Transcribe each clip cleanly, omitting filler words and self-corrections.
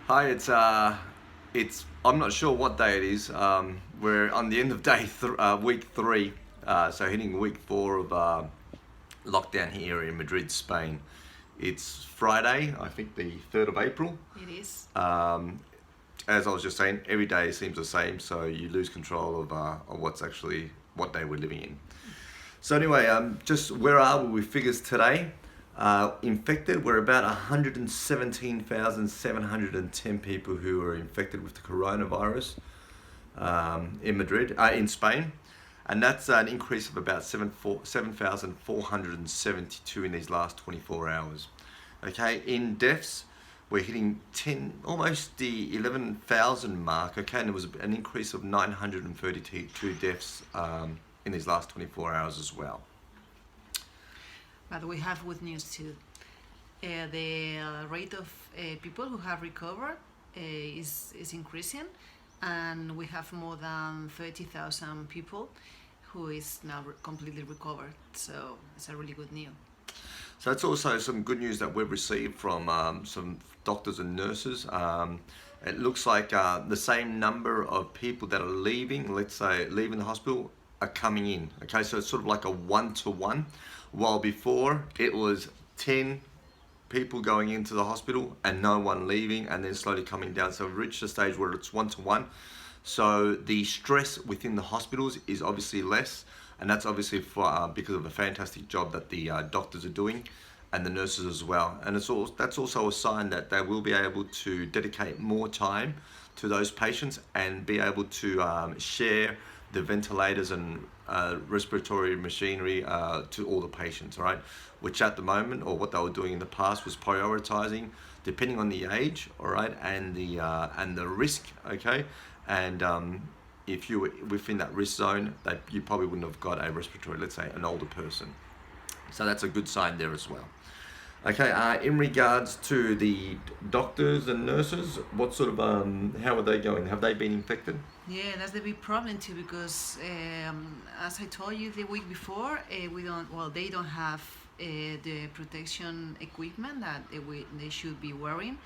Hi, it's I'm not sure what day it is. We're on the end of week three, so hitting week four of lockdown here in Madrid, Spain. It's Friday, I think the 3rd of April. It is. Um, as I was just saying, every day seems the same, so you lose control of what's actually what day we're living in. So anyway, just where are we with figures today? Infected, we're about 117,710 people who are infected with the coronavirus in Madrid, in Spain. And that's an increase of about 7,472 in these last 24 hours. Okay, in deaths, we're hitting 10, almost the 11,000 mark. Okay, and there was an increase of 932 deaths in these last 24 hours as well. But we have good news too. The rate of people who have recovered is increasing, and we have more than 30,000 people who is now completely recovered. So it's a really good news. So that's also some good news that we've received from some doctors and nurses. It looks like the same number of people that are leaving, let's say leaving the hospital, are coming in. Okay, so it's sort of like a one-to-one, while before it was 10 people going into the hospital and no one leaving, and then slowly coming down. So we've reached a stage where it's one-to-one. So the stress within the hospitals is obviously less, and that's obviously because of the fantastic job that the doctors are doing and the nurses as well. And that's also a sign that they will be able to dedicate more time to those patients and be able to share the ventilators and respiratory machinery to all the patients, right? Which at the moment, or what they were doing in the past, was prioritizing depending on the age, all right, and the risk, okay, and if you were within that risk zone, that you probably wouldn't have got a respiratory, let's say, an older person. So that's a good sign there as well. Okay, in regards to the doctors and nurses, what sort of how are they going? Have they been infected? Yeah, that's the big problem too because as I told you the week before, we don't. Well, they don't have the protection equipment that they should be wearing,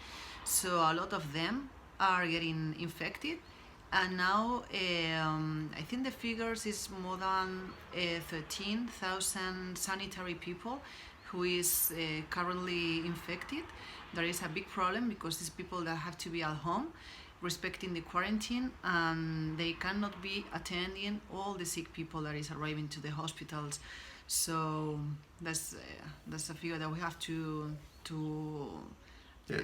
so a lot of them are getting infected. And now I think the figures is more than 13,000 sanitary people who is currently infected. There is a big problem because these people that have to be at home respecting the quarantine, and they cannot be attending all the sick people that is arriving to the hospitals. So that's a figure that we have to Yeah,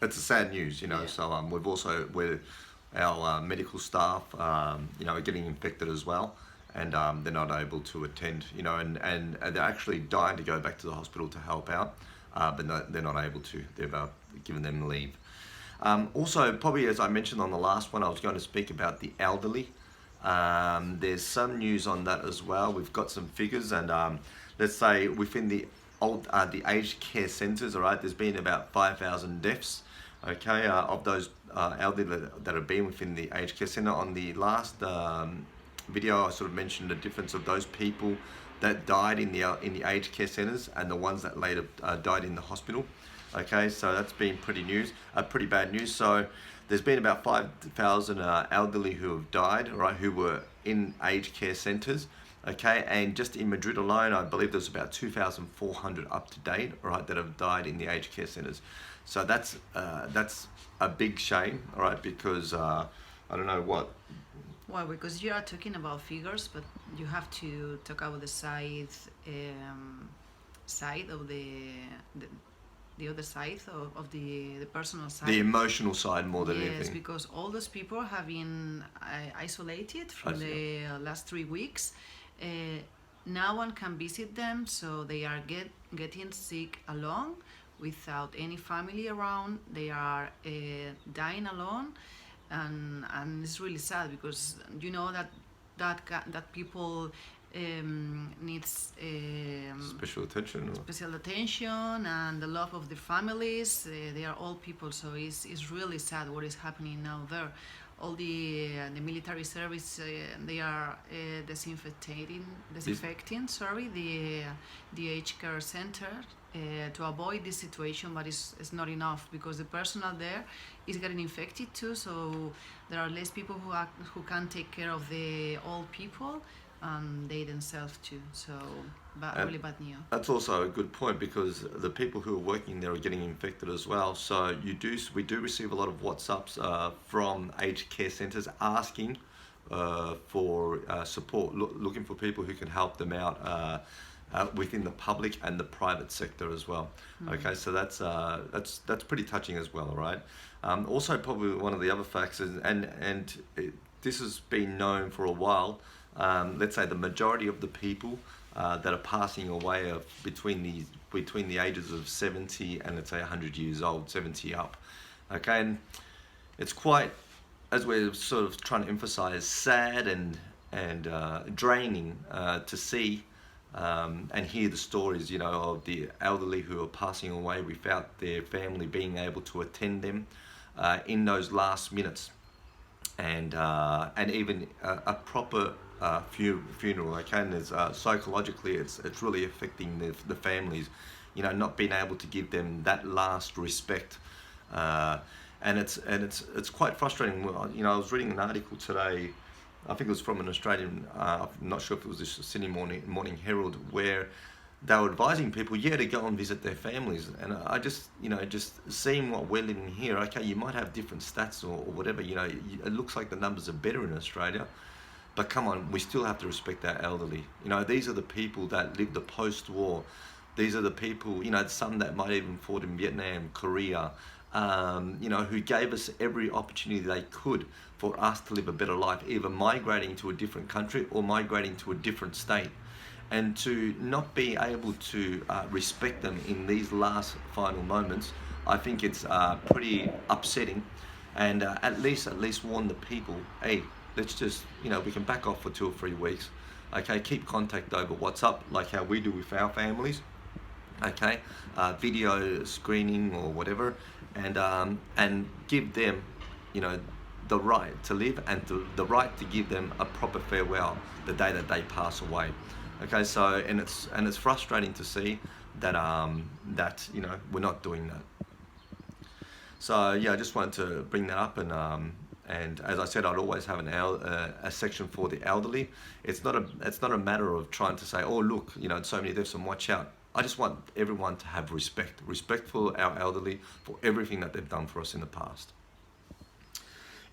it's a sad news, you know. yeah. So we're our medical staff, are getting infected as well, and they're not able to attend, and they're actually dying to go back to the hospital to help out, but no, they're not able to. They've given them leave. Also, probably as I mentioned on the last one, I was going to speak about the elderly. There's some news on that as well. We've got some figures, and let's say within the aged care centres, all right, there's been about 5,000 deaths. Okay, of those elderly that have been within the aged care centre. On the last video, I sort of mentioned the difference of those people that died in the aged care centres and the ones that later died in the hospital. Okay, so that's been pretty bad news. So there's been about 5,000 elderly who have died, right, who were in aged care centres. Okay, and just in Madrid alone, I believe there's about 2,400 up to date, right, that have died in the aged care centres. So that's a big shame, all right, because I don't know what. Well, because you are talking about figures, but you have to talk about the side of the other side of the personal side. The emotional side more than Yes, anything. because all those people have been isolated from the last 3 weeks. Uh, no one can visit them, so they are getting sick alone without any family around. They are dying alone, and it's really sad because you know that people needs Special attention. special attention and the love of the families. They are all people, so it's really sad what is happening now there. All the military service they are disinfecting the aged care center to avoid this situation, but it's not enough because the personnel there is getting infected too. So there are less people who can take care of the old people and they themselves too. So really bad news. That's also a good point because the people who are working there are getting infected as well. So we do receive a lot of WhatsApps from aged care centres asking for support, looking for people who can help them out within the public and the private sector as well. Okay, so that's pretty touching as well. All right. Also, probably one of the other facts is, this has been known for a while. Let's say the majority of the people that are passing away are between the ages of 70 and let's say 100 years old, 70 up. Okay, and it's quite, as we're sort of trying to emphasize, sad and draining to see and hear the stories, of the elderly who are passing away without their family being able to attend them in those last minutes, and even a proper funeral. Okay, and there's, psychologically, it's really affecting the families, not being able to give them that last respect, and it's quite frustrating. I was reading an article today. I think it was from an Australian. I'm not sure if it was the Sydney Morning Herald, where they were advising people, to go and visit their families. And I just, just seeing what we're living here. Okay, you might have different stats or whatever. It looks like the numbers are better in Australia. But come on, we still have to respect our elderly. These are the people that lived the post-war. These are the people, some that might even fought in Vietnam, Korea, who gave us every opportunity they could for us to live a better life, either migrating to a different country or migrating to a different state. And to not be able to respect them in these last final moments, I think it's pretty upsetting. And at least warn the people, hey, let's just, we can back off for 2 or 3 weeks. Okay, keep contact over WhatsApp, like how we do with our families. Okay, video screening or whatever, and give them, the right to live and the right to give them a proper farewell the day that they pass away. Okay, so and it's frustrating to see that we're not doing that. So I just wanted to bring that up, and as I said, I'd always have a section for the elderly. It's not a matter of trying to say, oh look, so many deaths and watch out. I just want everyone to have respect for our elderly, for everything that they've done for us in the past.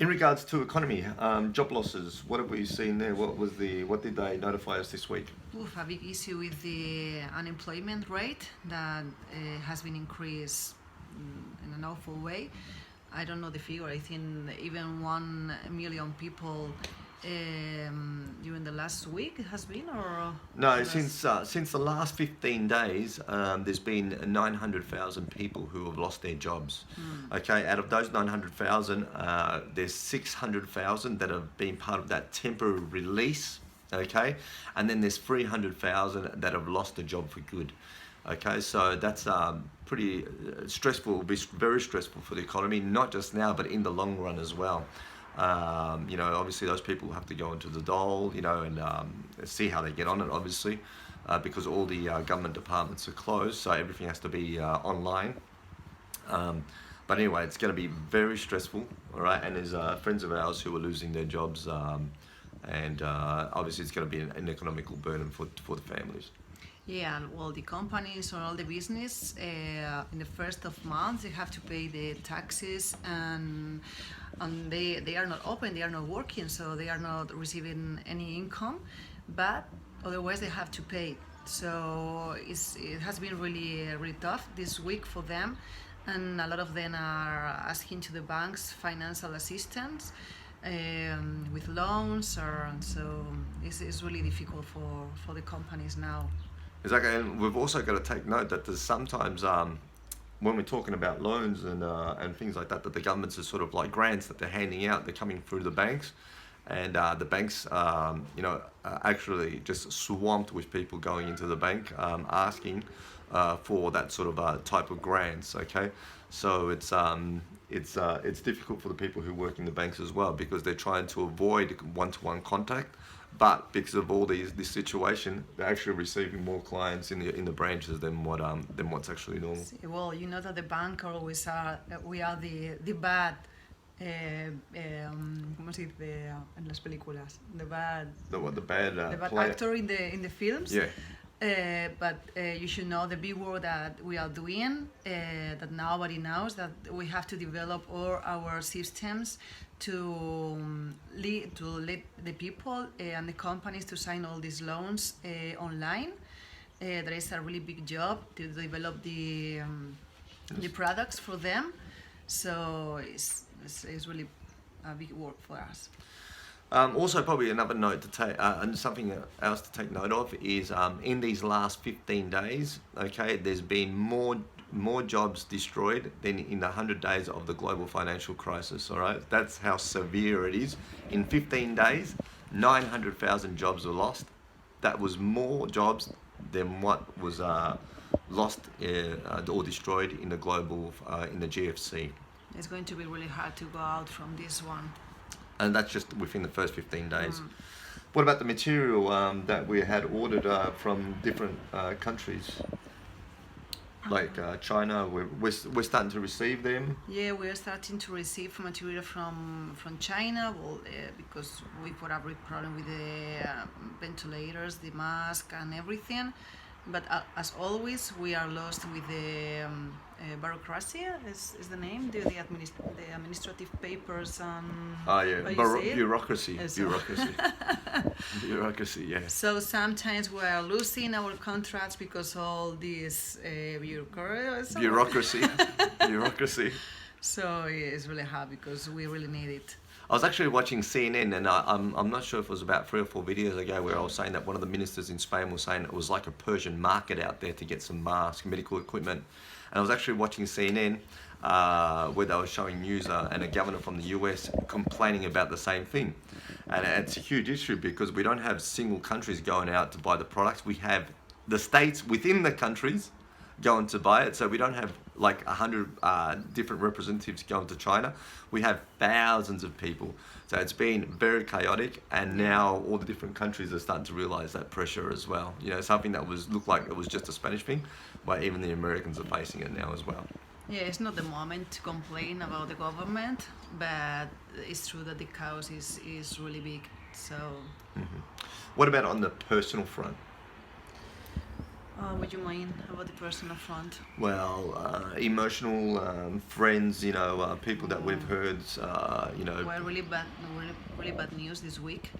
In regards to economy, job losses, what have we seen there? What did they notify us this week? A big issue with the unemployment rate that has been increased in an awful way. I don't know the figure. I think even 1 million people during the last week it has been, or no, since the last 15 days, there's been 900,000 people who have lost their jobs. Okay, out of those 900,000, there's 600,000 that have been part of that temporary release. Okay, and then there's 300,000 that have lost a job for good. Okay, so that's pretty stressful, very stressful for the economy, not just now, but in the long run as well. Obviously those people have to go into the dole, and see how they get on it, obviously, because all the government departments are closed, so everything has to be online. But anyway, it's going to be very stressful, all right, and there's friends of ours who are losing their jobs, and obviously it's going to be an economical burden for the families. Yeah, well, the companies or all the business in the first of month they have to pay the taxes, and they are not open, they are not working, so they are not receiving any income, but otherwise they have to pay. So it has been really tough this week for them, and a lot of them are asking to the banks financial assistance with loans, so it's really difficult for the companies now. Exactly, and we've also got to take note that there's sometimes when we're talking about loans and things like that the governments are sort of like grants that they're handing out, they're coming through the banks, and the banks, actually just swamped with people going into the bank asking for that sort of type of grants. Okay, so it's difficult for the people who work in the banks as well because they're trying to avoid one-to-one contact. But because of all this situation, they're actually receiving more clients in the branches than what's actually normal. Well, you know that the bank always are, we are the bad, ¿cómo se dice en las películas? The bad, The bad the bad player. actor in the films. Yeah. But you should know the big work that we are doing, that nobody knows, that we have to develop all our systems to lead the people and the companies to sign all these loans online. There is a really big job to develop the products for them. So it's really a big work for us. Also, probably another note to take, and something else to take note of is in these last 15 days, okay, there's been more jobs destroyed than in the 100 days of the global financial crisis. All right, that's how severe it is. In 15 days, 900,000 jobs were lost. That was more jobs than what was lost or destroyed in the global in the GFC. It's going to be really hard to go out from this one. And that's just within the first 15 days. What about the material that we had ordered from different countries? Like China, we're starting to receive them. Yeah, we're starting to receive material from China, well, because we've got a big problem with the ventilators, the mask, and everything. But as always, we are lost with the bureaucracy. Is the name the administrative papers and Bureaucracy. So. Bureaucracy. Bureaucracy. Yeah. So sometimes we are losing our contracts because all this Bureaucracy. Bureaucracy. So it's really hard because we really need it. I was actually watching CNN, and I'm not sure if it was about 3 or 4 videos ago where I was saying that one of the ministers in Spain was saying it was like a Persian market out there to get some masks, medical equipment. And I was actually watching CNN where they were showing news and a governor from the US complaining about the same thing. And it's a huge issue because we don't have single countries going out to buy the products. We have the states within the countries going to buy it. So we don't have like 100 different representatives going to China. We have thousands of people. So it's been very chaotic, and now all the different countries are starting to realize that pressure as well. You know, something that looked like it was just a Spanish thing, but even the Americans are facing it now as well. Yeah, it's not the moment to complain about the government, but it's true that the chaos is really big. So. What about on the personal front? What do you mean about the personal front? Well, emotional friends, people that we've heard, Well, really bad news this week.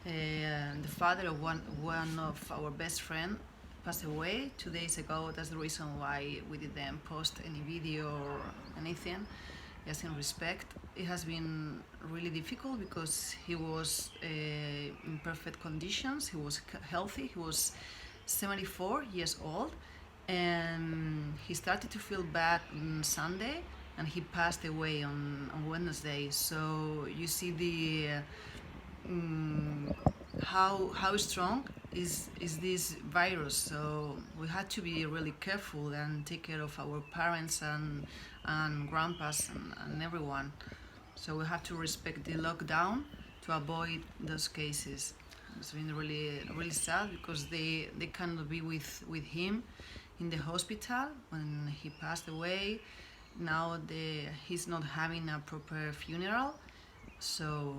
The father of one of our best friend passed away 2 days ago. That's the reason why we didn't post any video or anything, just in respect. It has been really difficult because he was in perfect conditions. He was healthy. He was 74 years old, and he started to feel bad on Sunday, and he passed away on Wednesday. So you see the how strong is this virus. So we had to be really careful and take care of our parents and grandpas and everyone. So we have to respect the lockdown to avoid those cases. It's been really sad because they cannot be with him in the hospital when he passed away. Now he's not having a proper funeral. So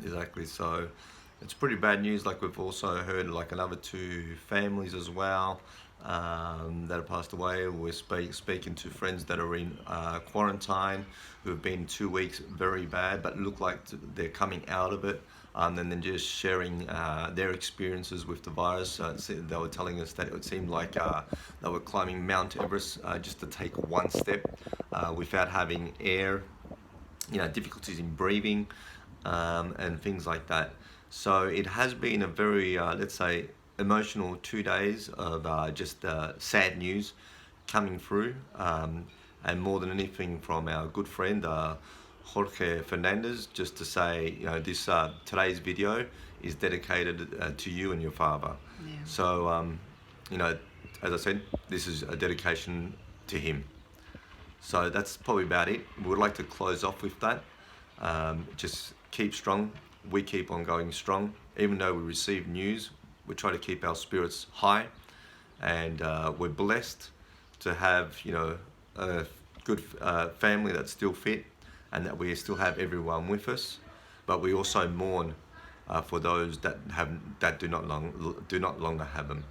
Exactly. So it's pretty bad news. Like we've also heard like another 2 families as well that have passed away. We're speaking to friends that are in quarantine who have been 2 weeks very bad, but look like they're coming out of it. And then just sharing their experiences with the virus. They were telling us that it seemed like they were climbing Mount Everest just to take one step without having air, difficulties in breathing and things like that. So it has been a very, let's say, emotional 2 days of just sad news coming through. And more than anything from our good friend, Jorge Fernandez, just to say, you know, this today's video is dedicated to you and your father. Yeah. So, you know, as I said, this is a dedication to him. So that's probably about it. We would like to close off with that. Just keep strong. We keep on going strong. Even though we receive news, we try to keep our spirits high, and we're blessed to have, you know, a good family that's still fit, and that we still have everyone with us. But we also mourn for those that do not longer have them.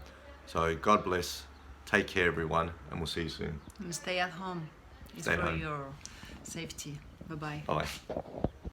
So God bless. Take care, everyone, and we'll see you soon. And stay at home. It's Stay for home. your safety. Bye bye. Bye.